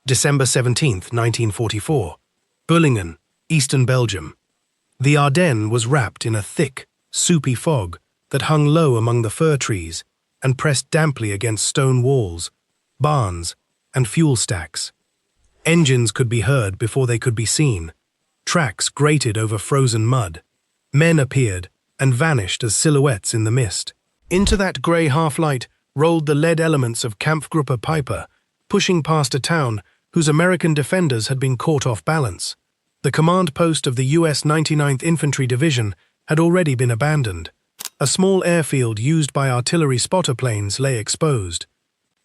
December 17, 1944. Büllingen, eastern Belgium. The Ardennes was wrapped in a thick, soupy fog that hung low among the fir trees and pressed damply against stone walls, barns, and fuel stacks. Engines could be heard before they could be seen. Tracks grated over frozen mud. Men appeared and vanished as silhouettes in the mist. Into that grey half-light rolled the lead elements of Kampfgruppe Peiper, pushing past a town whose American defenders had been caught off balance. The command post of the US 99th Infantry Division had already been abandoned. A small airfield used by artillery spotter planes lay exposed.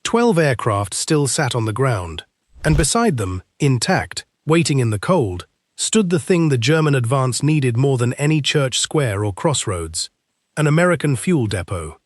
12 aircraft still sat on the ground, and beside them, intact, waiting in the cold, stood the thing the German advance needed more than any church square or crossroads: an American fuel depot.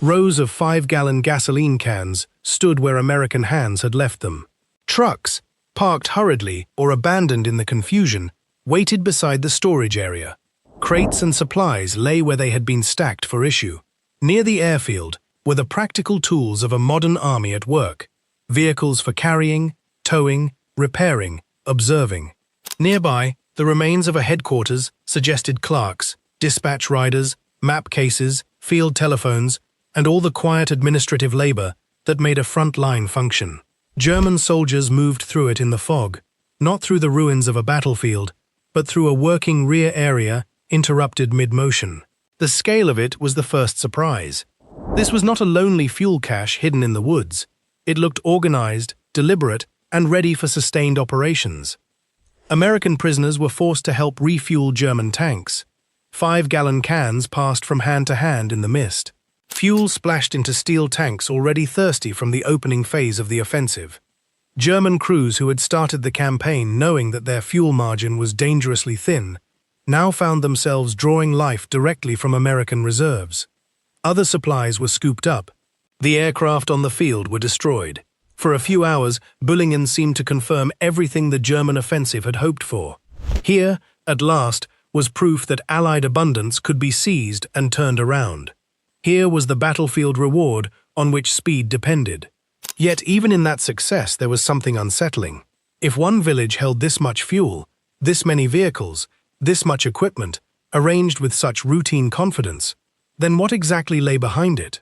Rows of 5-gallon gasoline cans stood where American hands had left them. Trucks, parked hurriedly or abandoned in the confusion, waited beside the storage area. Crates and supplies lay where they had been stacked for issue. Near the airfield were the practical tools of a modern army at work: vehicles for carrying, towing, repairing, observing. Nearby, the remains of a headquarters suggested clerks, dispatch riders, map cases, field telephones, and all the quiet administrative labor that made a front line function. German soldiers moved through it in the fog, not through the ruins of a battlefield, but through a working rear area interrupted mid-motion. The scale of it was the first surprise. This was not a lonely fuel cache hidden in the woods. It looked organized, deliberate, and ready for sustained operations. American prisoners were forced to help refuel German tanks. 5-gallon cans passed from hand to hand in the mist. Fuel splashed into steel tanks already thirsty from the opening phase of the offensive. German crews who had started the campaign knowing that their fuel margin was dangerously thin now found themselves drawing life directly from American reserves. Other supplies were scooped up. The aircraft on the field were destroyed. For a few hours, Büllingen seemed to confirm everything the German offensive had hoped for. Here, at last, was proof that Allied abundance could be seized and turned around. Here was the battlefield reward on which speed depended. Yet even in that success there was something unsettling. If one village held this much fuel, this many vehicles, this much equipment, arranged with such routine confidence, then what exactly lay behind it?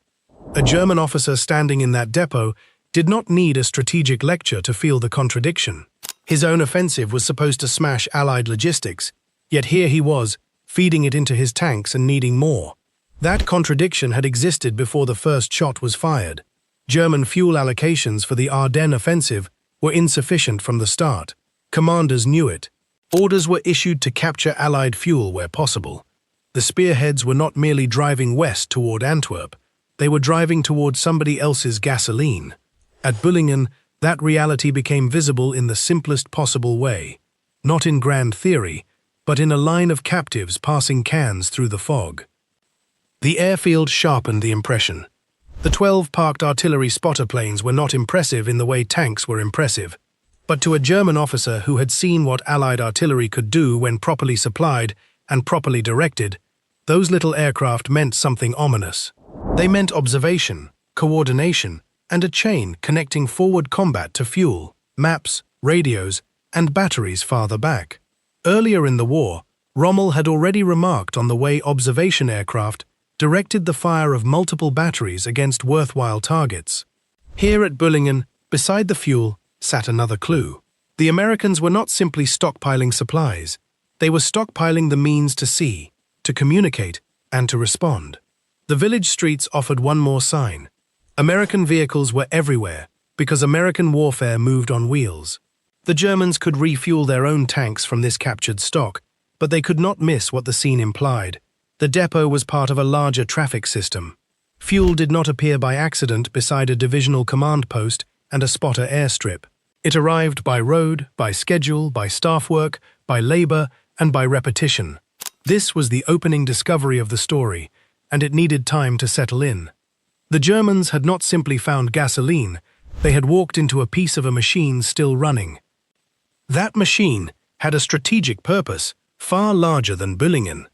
A German officer standing in that depot did not need a strategic lecture to feel the contradiction. His own offensive was supposed to smash Allied logistics, yet here he was, feeding it into his tanks and needing more. That contradiction had existed before the first shot was fired. German fuel allocations for the Ardennes Offensive were insufficient from the start. Commanders knew it. Orders were issued to capture Allied fuel where possible. The spearheads were not merely driving west toward Antwerp, they were driving toward somebody else's gasoline. At Büllingen, that reality became visible in the simplest possible way, not in grand theory, but in a line of captives passing cans through the fog. The airfield sharpened the impression. The 12 parked artillery spotter planes were not impressive in the way tanks were impressive, but to a German officer who had seen what Allied artillery could do when properly supplied and properly directed, those little aircraft meant something ominous. They meant observation, coordination, and a chain connecting forward combat to fuel, maps, radios, and batteries farther back. Earlier in the war, Rommel had already remarked on the way observation aircraft directed the fire of multiple batteries against worthwhile targets. Here at Büllingen, beside the fuel, sat another clue. The Americans were not simply stockpiling supplies. They were stockpiling the means to see, to communicate, and to respond. The village streets offered one more sign. American vehicles were everywhere because American warfare moved on wheels. The Germans could refuel their own tanks from this captured stock, but they could not miss what the scene implied. The depot was part of a larger traffic system. Fuel did not appear by accident beside a divisional command post and a spotter airstrip. It arrived by road, by schedule, by staff work, by labor, and by repetition. This was the opening discovery of the story, and it needed time to settle in. The Germans had not simply found gasoline, they had walked into a piece of a machine still running. That machine had a strategic purpose, far larger than Büllingen.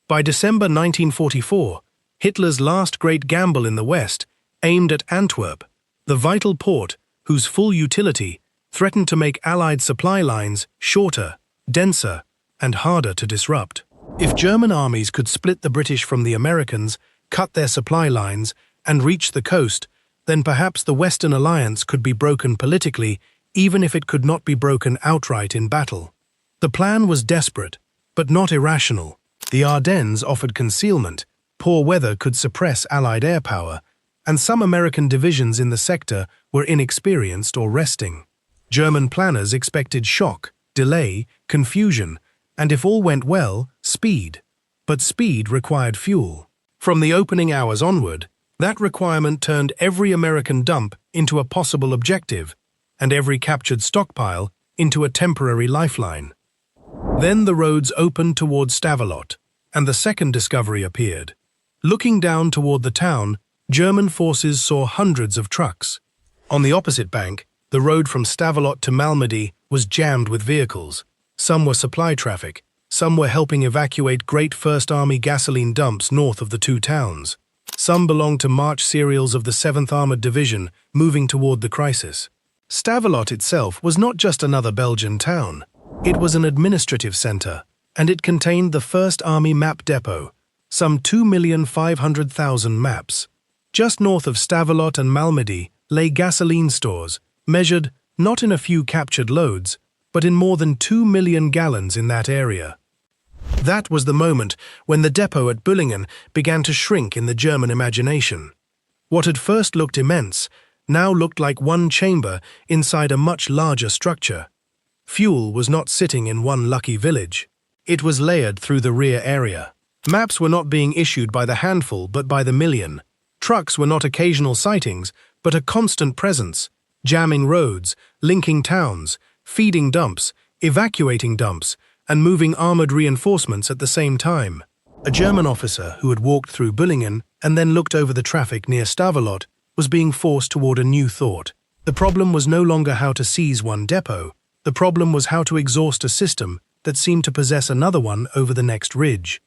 By December 1944, Hitler's last great gamble in the West aimed at Antwerp, the vital port whose full utility, threatened to make Allied supply lines shorter, denser, and harder to disrupt. If German armies could split the British from the Americans, cut their supply lines, and reach the coast, then perhaps the Western Alliance could be broken politically, even if it could not be broken outright in battle. The plan was desperate, but not irrational. The Ardennes offered concealment, poor weather could suppress Allied air power, and some American divisions in the sector were inexperienced or resting. German planners expected shock, delay, confusion, and if all went well, speed. But speed required fuel. From the opening hours onward, that requirement turned every American dump into a possible objective, and every captured stockpile into a temporary lifeline. Then the roads opened toward Stavelot, and the second discovery appeared. Looking down toward the town, German forces saw hundreds of trucks. On the opposite bank, the road from Stavelot to Malmedy was jammed with vehicles. Some were supply traffic, some were helping evacuate Great First Army gasoline dumps north of the two towns. Some belonged to March serials of the 7th Armored Division, moving toward the crisis. Stavelot itself was not just another Belgian town. It was an administrative center, and it contained the 1st Army map depot, some 2,500,000 maps. Just north of Stavelot and Malmedy lay gasoline stores, measured not in a few captured loads, but in more than 2 million gallons in that area. That was the moment when the depot at Büllingen began to shrink in the German imagination. What had first looked immense now looked like one chamber inside a much larger structure. Fuel was not sitting in one lucky village. It was layered through the rear area. Maps were not being issued by the handful but by the million. Trucks were not occasional sightings, but a constant presence, jamming roads, linking towns, feeding dumps, evacuating dumps, and moving armored reinforcements at the same time. A German officer who had walked through Büllingen and then looked over the traffic near Stavelot was being forced toward a new thought. The problem was no longer how to seize one depot. The problem was how to exhaust a system that seemed to possess another one over the next ridge.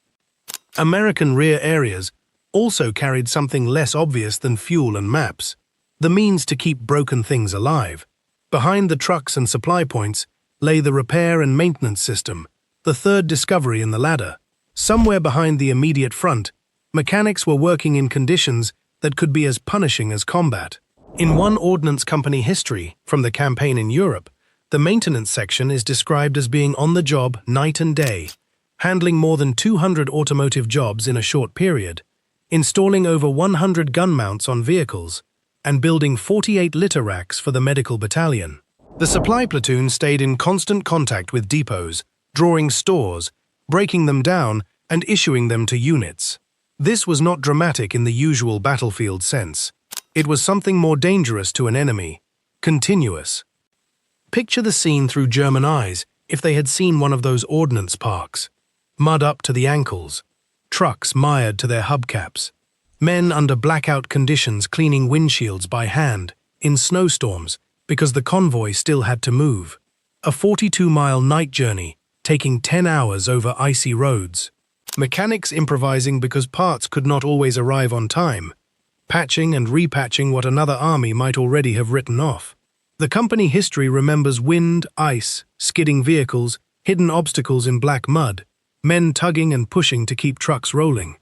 American rear areas also carried something less obvious than fuel and maps, the means to keep broken things alive. Behind the trucks and supply points lay the repair and maintenance system, the third discovery in the ladder. Somewhere behind the immediate front, mechanics were working in conditions that could be as punishing as combat. In one ordnance company history from the campaign in Europe, the maintenance section is described as being on the job night and day, handling more than 200 automotive jobs in a short period, installing over 100 gun mounts on vehicles, and building 48 litter racks for the medical battalion. The supply platoon stayed in constant contact with depots, drawing stores, breaking them down, and issuing them to units. This was not dramatic in the usual battlefield sense. It was something more dangerous to an enemy, continuous. Picture the scene through German eyes if they had seen one of those ordnance parks. Mud up to the ankles, trucks mired to their hubcaps, men under blackout conditions cleaning windshields by hand, in snowstorms, because the convoy still had to move. A 42-mile night journey, taking 10 hours over icy roads. Mechanics improvising because parts could not always arrive on time, patching and repatching what another army might already have written off. The company history remembers wind, ice, skidding vehicles, hidden obstacles in black mud, men tugging and pushing to keep trucks rolling.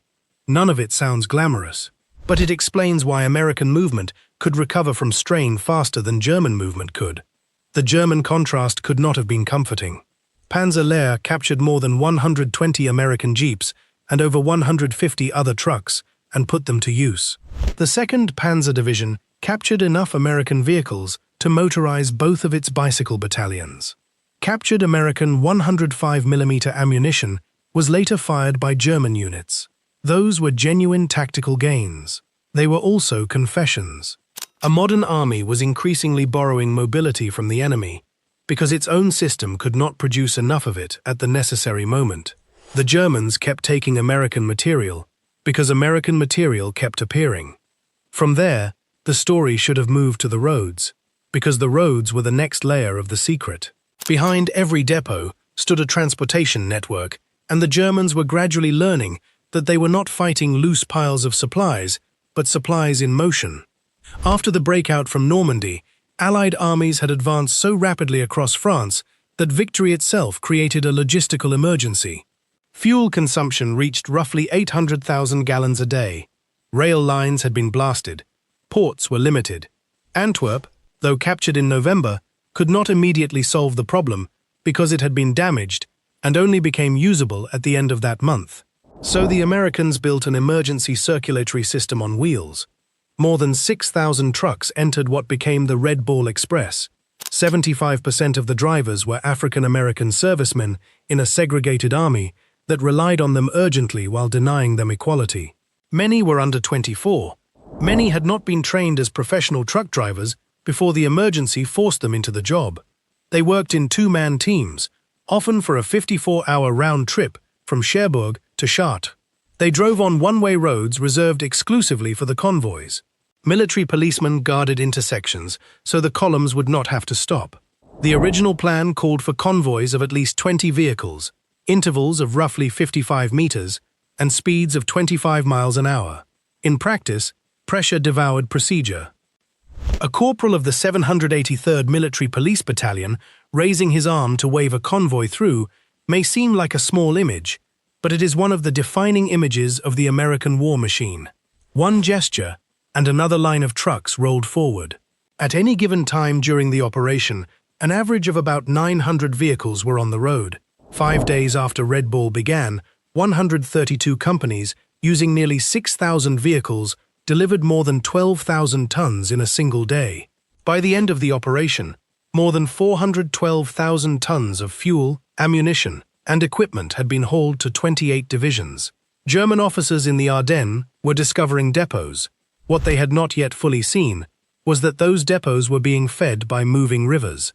None of it sounds glamorous, but it explains why American movement could recover from strain faster than German movement could. The German contrast could not have been comforting. Panzer Lehr captured more than 120 American jeeps and over 150 other trucks and put them to use. The 2nd Panzer Division captured enough American vehicles to motorize both of its bicycle battalions. Captured American 105mm ammunition was later fired by German units. Those were genuine tactical gains. They were also confessions. A modern army was increasingly borrowing mobility from the enemy because its own system could not produce enough of it at the necessary moment. The Germans kept taking American material because American material kept appearing. From there, the story should have moved to the roads, because the roads were the next layer of the secret. Behind every depot stood a transportation network, and the Germans were gradually learning that they were not fighting loose piles of supplies, but supplies in motion. After the breakout from Normandy, Allied armies had advanced so rapidly across France that victory itself created a logistical emergency. Fuel consumption reached roughly 800,000 gallons a day. Rail lines had been blasted. Ports were limited. Antwerp, though captured in November, could not immediately solve the problem because it had been damaged and only became usable at the end of that month. So the Americans built an emergency circulatory system on wheels. More than 6,000 trucks entered what became the Red Ball Express. 75% of the drivers were African-American servicemen in a segregated army that relied on them urgently while denying them equality. Many were under 24. Many had not been trained as professional truck drivers before the emergency forced them into the job. They worked in two-man teams, often for a 54-hour round trip from Cherbourg to Chartres. They drove on one-way roads reserved exclusively for the convoys. Military policemen guarded intersections so the columns would not have to stop. The original plan called for convoys of at least 20 vehicles, intervals of roughly 55 meters, and speeds of 25 miles an hour. In practice, pressure devoured procedure. A corporal of the 783rd Military Police Battalion raising his arm to wave a convoy through may seem like a small image, but it is one of the defining images of the American war machine. One gesture, and another line of trucks rolled forward. At any given time during the operation, an average of about 900 vehicles were on the road. 5 days after Red Ball began, 132 companies, using nearly 6,000 vehicles, delivered more than 12,000 tons in a single day. By the end of the operation, more than 412,000 tons of fuel, ammunition, and equipment had been hauled to 28 divisions. German officers in the Ardennes were discovering depots. What they had not yet fully seen was that those depots were being fed by moving rivers.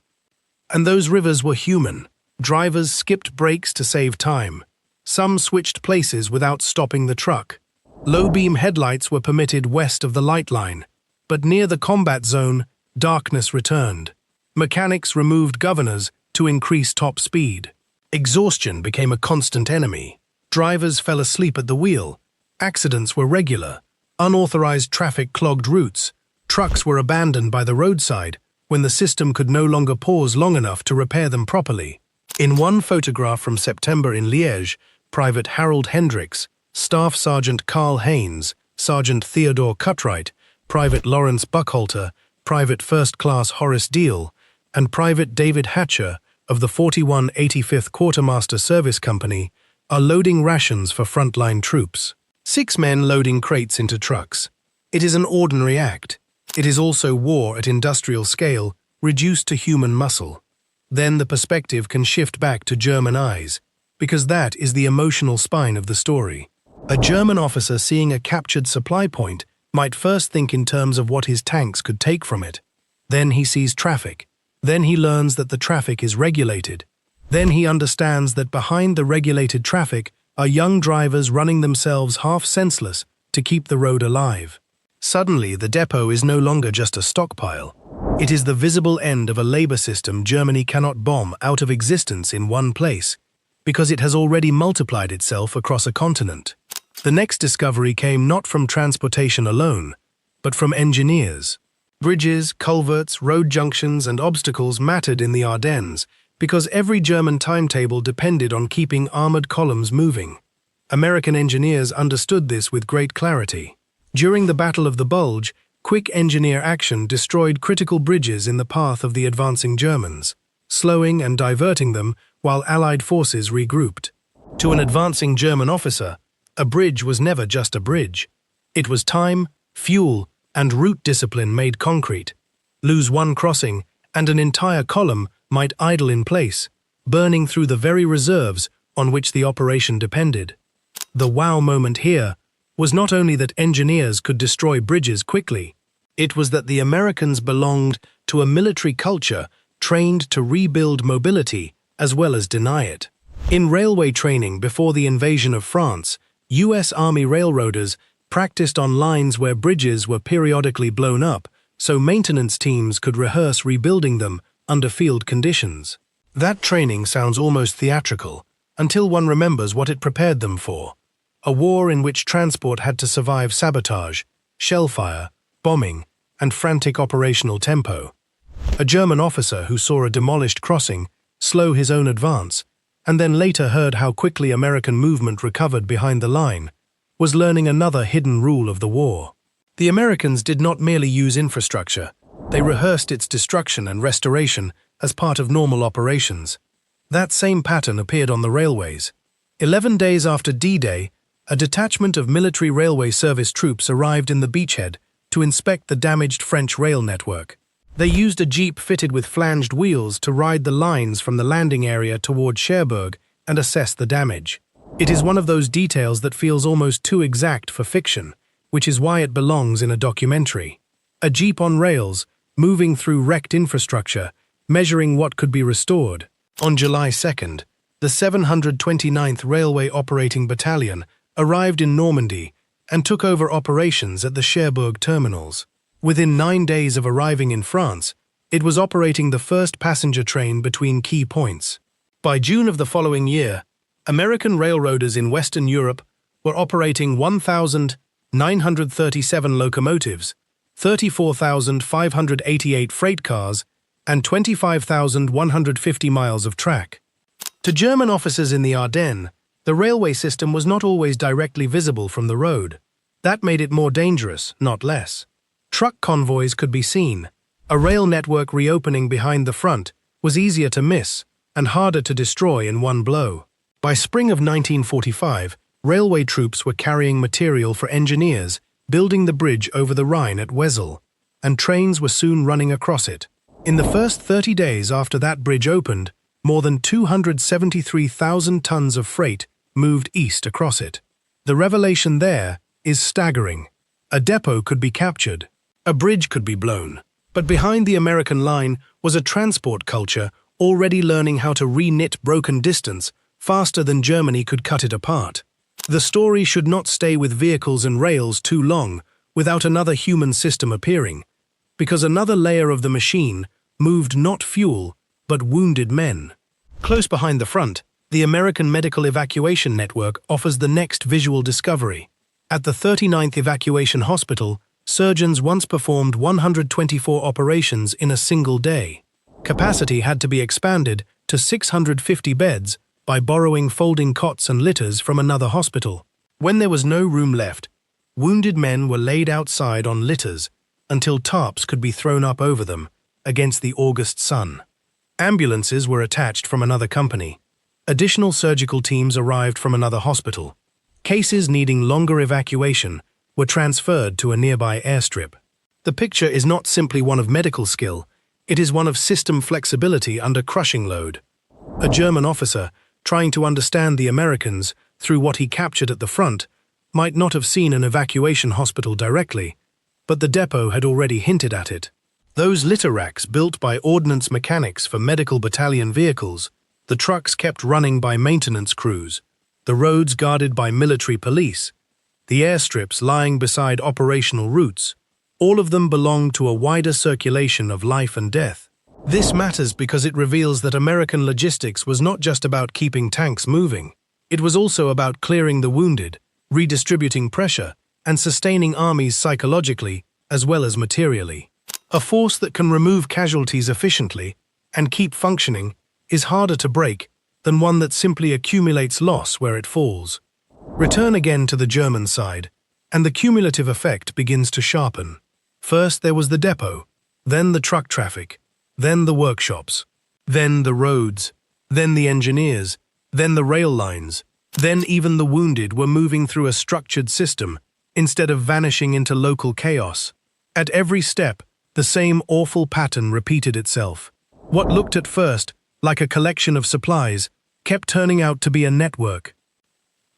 And those rivers were human. Drivers skipped breaks to save time. Some switched places without stopping the truck. Low-beam headlights were permitted west of the light line, but near the combat zone, darkness returned. Mechanics removed governors to increase top speed. Exhaustion became a constant enemy. Drivers fell asleep at the wheel. Accidents were regular. Unauthorized traffic clogged routes. Trucks were abandoned by the roadside when the system could no longer pause long enough to repair them properly. In one photograph from September in Liège, Private Harold Hendricks, Staff Sergeant Karl Haynes, Sergeant Theodore Cutright, Private Lawrence Buckhalter, Private First Class Horace Deal, and Private David Hatcher of the 4185th Quartermaster Service Company are loading rations for frontline troops. 6 men loading crates into trucks. It is an ordinary act. It is also war at industrial scale, reduced to human muscle. Then the perspective can shift back to German eyes, because that is the emotional spine of the story. A German officer seeing a captured supply point might first think in terms of what his tanks could take from it. Then he sees traffic. Then he learns that the traffic is regulated. Then he understands that behind the regulated traffic are young drivers running themselves half senseless to keep the road alive. Suddenly, the depot is no longer just a stockpile. It is the visible end of a labor system Germany cannot bomb out of existence in one place, because it has already multiplied itself across a continent. The next discovery came not from transportation alone, but from engineers. Bridges, culverts, road junctions, and obstacles mattered in the Ardennes, because every German timetable depended on keeping armored columns moving. American engineers understood this with great clarity. During the Battle of the Bulge, quick engineer action destroyed critical bridges in the path of the advancing Germans, slowing and diverting them while Allied forces regrouped. To an advancing German officer, a bridge was never just a bridge. It was time, fuel, and route discipline made concrete. Lose one crossing, and an entire column might idle in place, burning through the very reserves on which the operation depended. The wow moment here was not only that engineers could destroy bridges quickly, it was that the Americans belonged to a military culture trained to rebuild mobility as well as deny it. In railway training before the invasion of France, U.S. Army railroaders practiced on lines where bridges were periodically blown up so maintenance teams could rehearse rebuilding them under field conditions. That training sounds almost theatrical, until one remembers what it prepared them for. A war in which transport had to survive sabotage, shell fire, bombing, and frantic operational tempo. A German officer who saw a demolished crossing slow his own advance, and then later heard how quickly American movement recovered behind the line, was learning another hidden rule of the war. The Americans did not merely use infrastructure, they rehearsed its destruction and restoration as part of normal operations. That same pattern appeared on the railways. 11 days after D-Day, a detachment of military railway service troops arrived in the beachhead to inspect the damaged French rail network. They used a jeep fitted with flanged wheels to ride the lines from the landing area toward Cherbourg and assess the damage. It is one of those details that feels almost too exact for fiction, which is why it belongs in a documentary. A jeep on rails, moving through wrecked infrastructure, measuring what could be restored. On July 2nd, the 729th Railway Operating Battalion arrived in Normandy and took over operations at the Cherbourg terminals. Within 9 days of arriving in France, it was operating the first passenger train between key points. By June of the following year, American railroaders in Western Europe were operating 1,937 locomotives, 34,588 freight cars, and 25,150 miles of track. To German officers in the Ardennes, the railway system was not always directly visible from the road. That made it more dangerous, not less. Truck convoys could be seen. A rail network reopening behind the front was easier to miss and harder to destroy in one blow. By spring of 1945, railway troops were carrying material for engineers, building the bridge over the Rhine at Wesel, and trains were soon running across it. In the first 30 days after that bridge opened, more than 273,000 tons of freight moved east across it. The revelation there is staggering. A depot could be captured. A bridge could be blown. But behind the American line was a transport culture already learning how to re-knit broken distance faster than Germany could cut it apart. The story should not stay with vehicles and rails too long without another human system appearing, because another layer of the machine moved not fuel, but wounded men. Close behind the front, the American Medical Evacuation Network offers the next visual discovery. At the 39th Evacuation Hospital, surgeons once performed 124 operations in a single day. Capacity had to be expanded to 650 beds by borrowing folding cots and litters from another hospital. When there was no room left, wounded men were laid outside on litters until tarps could be thrown up over them against the August sun. Ambulances were attached from another company. Additional surgical teams arrived from another hospital. Cases needing longer evacuation were transferred to a nearby airstrip. The picture is not simply one of medical skill, it is one of system flexibility under crushing load. A German officer, trying to understand the Americans through what he captured at the front, might not have seen an evacuation hospital directly, but the depot had already hinted at it. Those litter racks built by ordnance mechanics for medical battalion vehicles, the trucks kept running by maintenance crews, the roads guarded by military police, the airstrips lying beside operational routes, all of them belong to a wider circulation of life and death. This matters because it reveals that American logistics was not just about keeping tanks moving. It was also about clearing the wounded, redistributing pressure, and sustaining armies psychologically as well as materially. A force that can remove casualties efficiently and keep functioning is harder to break than one that simply accumulates loss where it falls. Return again to the German side, and the cumulative effect begins to sharpen. First there was the depot, then the truck traffic, then the workshops, then the roads, then the engineers, then the rail lines, then even the wounded were moving through a structured system instead of vanishing into local chaos. At every step, the same awful pattern repeated itself. What looked at first like a collection of supplies kept turning out to be a network.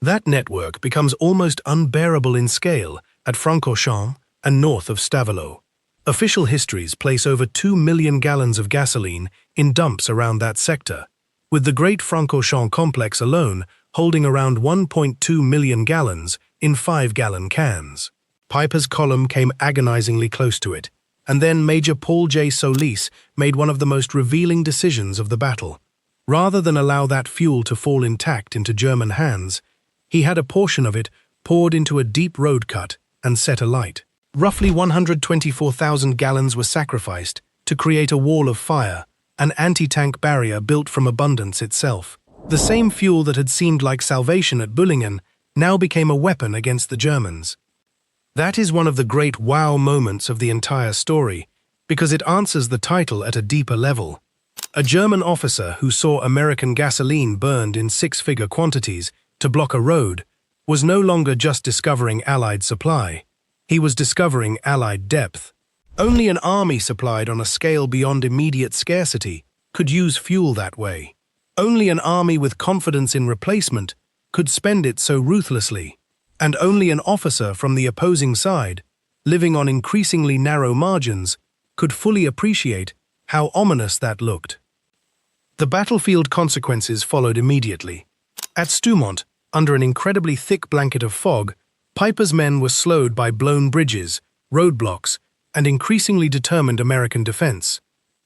That network becomes almost unbearable in scale at Francorchamps and north of Stavelot. Official histories place over 2 million gallons of gasoline in dumps around that sector, with the Great Francorchamps complex alone holding around 1.2 million gallons in 5-gallon cans. Peiper's column came agonizingly close to it, and then Major Paul J. Solis made one of the most revealing decisions of the battle. Rather than allow that fuel to fall intact into German hands, he had a portion of it poured into a deep road cut and set alight. Roughly 124,000 gallons were sacrificed, to create a wall of fire, an anti-tank barrier built from abundance itself. The same fuel that had seemed like salvation at Büllingen now became a weapon against the Germans. That is one of the great wow moments of the entire story, because it answers the title at a deeper level. A German officer who saw American gasoline burned in six-figure quantities to block a road was no longer just discovering Allied supply. He was discovering Allied depth. Only an army supplied on a scale beyond immediate scarcity could use fuel that way. Only an army with confidence in replacement could spend it so ruthlessly. And only an officer from the opposing side, living on increasingly narrow margins, could fully appreciate how ominous that looked. The battlefield consequences followed immediately. At Stoumont, under an incredibly thick blanket of fog, Peiper's men were slowed by blown bridges, roadblocks, and increasingly determined American defense.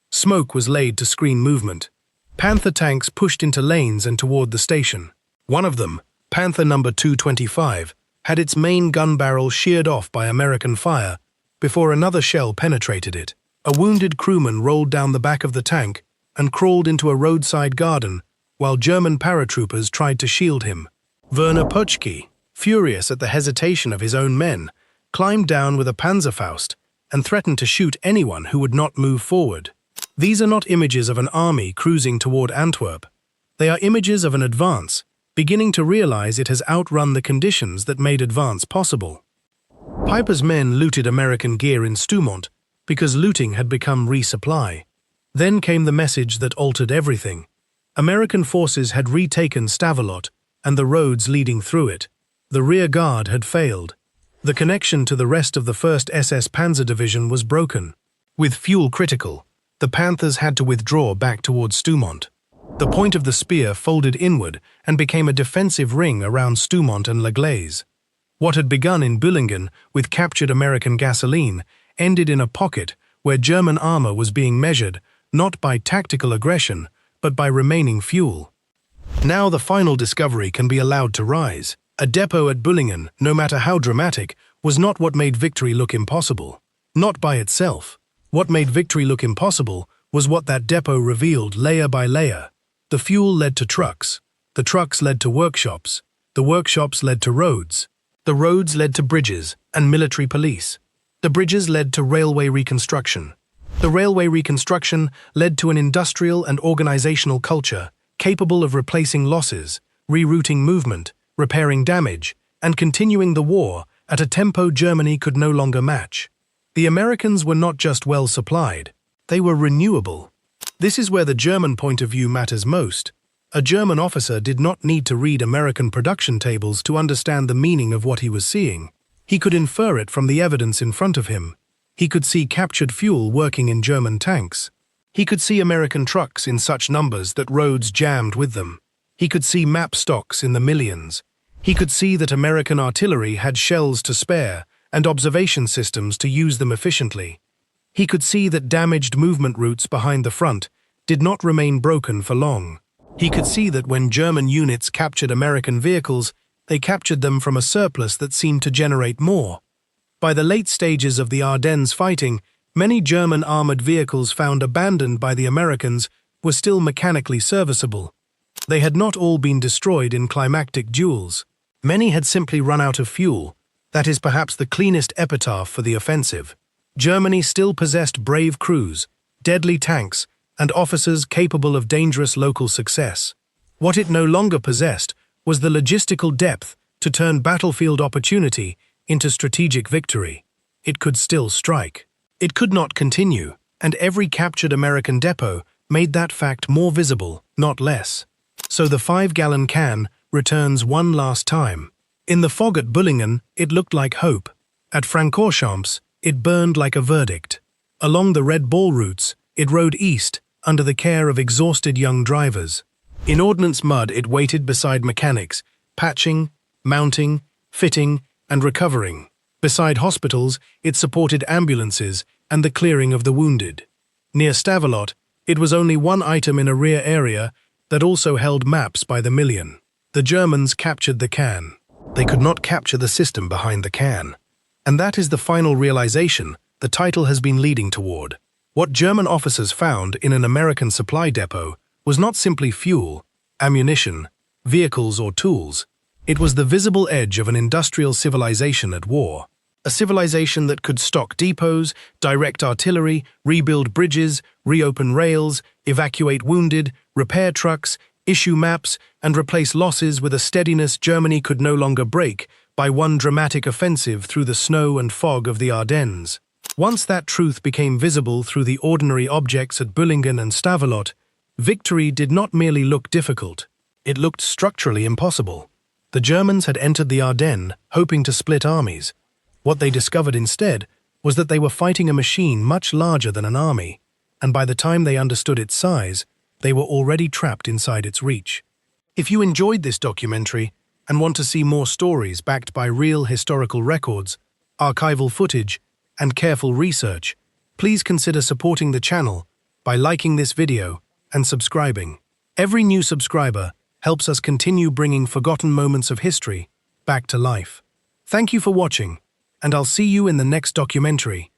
Smoke was laid to screen movement. Panther tanks pushed into lanes and toward the station. One of them, Panther number 225, had its main gun barrel sheared off by American fire before another shell penetrated it. A wounded crewman rolled down the back of the tank and crawled into a roadside garden while German paratroopers tried to shield him. Werner Pötschke, furious at the hesitation of his own men, climbed down with a Panzerfaust and threatened to shoot anyone who would not move forward. These are not images of an army cruising toward Antwerp. They are images of an advance, beginning to realize it has outrun the conditions that made advance possible. Peiper's men looted American gear in Stoumont because looting had become resupply. Then came the message that altered everything. American forces had retaken Stavelot and the roads leading through it. The rear guard had failed. The connection to the rest of the 1st SS Panzer Division was broken. With fuel critical, the Panthers had to withdraw back towards Stoumont. The point of the spear folded inward and became a defensive ring around Stoumont and Gleize. What had begun in Büllingen with captured American gasoline ended in a pocket where German armor was being measured not by tactical aggression, but by remaining fuel. Now the final discovery can be allowed to rise. A depot at Büllingen, no matter how dramatic, was not what made victory look impossible. Not by itself. What made victory look impossible was what that depot revealed layer by layer. The fuel led to trucks. The trucks led to workshops. The workshops led to roads. The roads led to bridges and military police. The bridges led to railway reconstruction. The railway reconstruction led to an industrial and organizational culture capable of replacing losses, rerouting movement, repairing damage, and continuing the war at a tempo Germany could no longer match. The Americans were not just well supplied, they were renewable. This is where the German point of view matters most. A German officer did not need to read American production tables to understand the meaning of what he was seeing. He could infer it from the evidence in front of him. He could see captured fuel working in German tanks. He could see American trucks in such numbers that roads jammed with them. He could see map stocks in the millions. He could see that American artillery had shells to spare and observation systems to use them efficiently. He could see that damaged movement routes behind the front did not remain broken for long. He could see that when German units captured American vehicles, they captured them from a surplus that seemed to generate more. By the late stages of the Ardennes fighting, many German armored vehicles found abandoned by the Americans were still mechanically serviceable. They had not all been destroyed in climactic duels. Many had simply run out of fuel. That is perhaps the cleanest epitaph for the offensive. Germany still possessed brave crews, deadly tanks, and officers capable of dangerous local success. What it no longer possessed was the logistical depth to turn battlefield opportunity into strategic victory. It could still strike. It could not continue, and every captured American depot made that fact more visible, not less. So the 5-gallon can returns one last time. In the fog at Büllingen, it looked like hope. At Francorchamps, it burned like a verdict. Along the red ball routes, it rode east, under the care of exhausted young drivers. In ordnance mud, it waited beside mechanics, patching, mounting, fitting, and recovering. Beside hospitals, it supported ambulances and the clearing of the wounded. Near Stavelot, it was only one item in a rear area that also held maps by the million. The Germans captured the can. They could not capture the system behind the can. And that is the final realization the title has been leading toward. What German officers found in an American supply depot was not simply fuel, ammunition, vehicles or tools. It was the visible edge of an industrial civilization at war. A civilization that could stock depots, direct artillery, rebuild bridges, reopen rails, evacuate wounded, repair trucks, issue maps, and replace losses with a steadiness Germany could no longer break by one dramatic offensive through the snow and fog of the Ardennes. Once that truth became visible through the ordinary objects at Büllingen and Stavelot, victory did not merely look difficult, it looked structurally impossible. The Germans had entered the Ardennes hoping to split armies. What they discovered instead was that they were fighting a machine much larger than an army, and by the time they understood its size, they were already trapped inside its reach. If you enjoyed this documentary and want to see more stories backed by real historical records, archival footage, and careful research, please consider supporting the channel by liking this video and subscribing. Every new subscriber helps us continue bringing forgotten moments of history back to life. Thank you for watching, and I'll see you in the next documentary.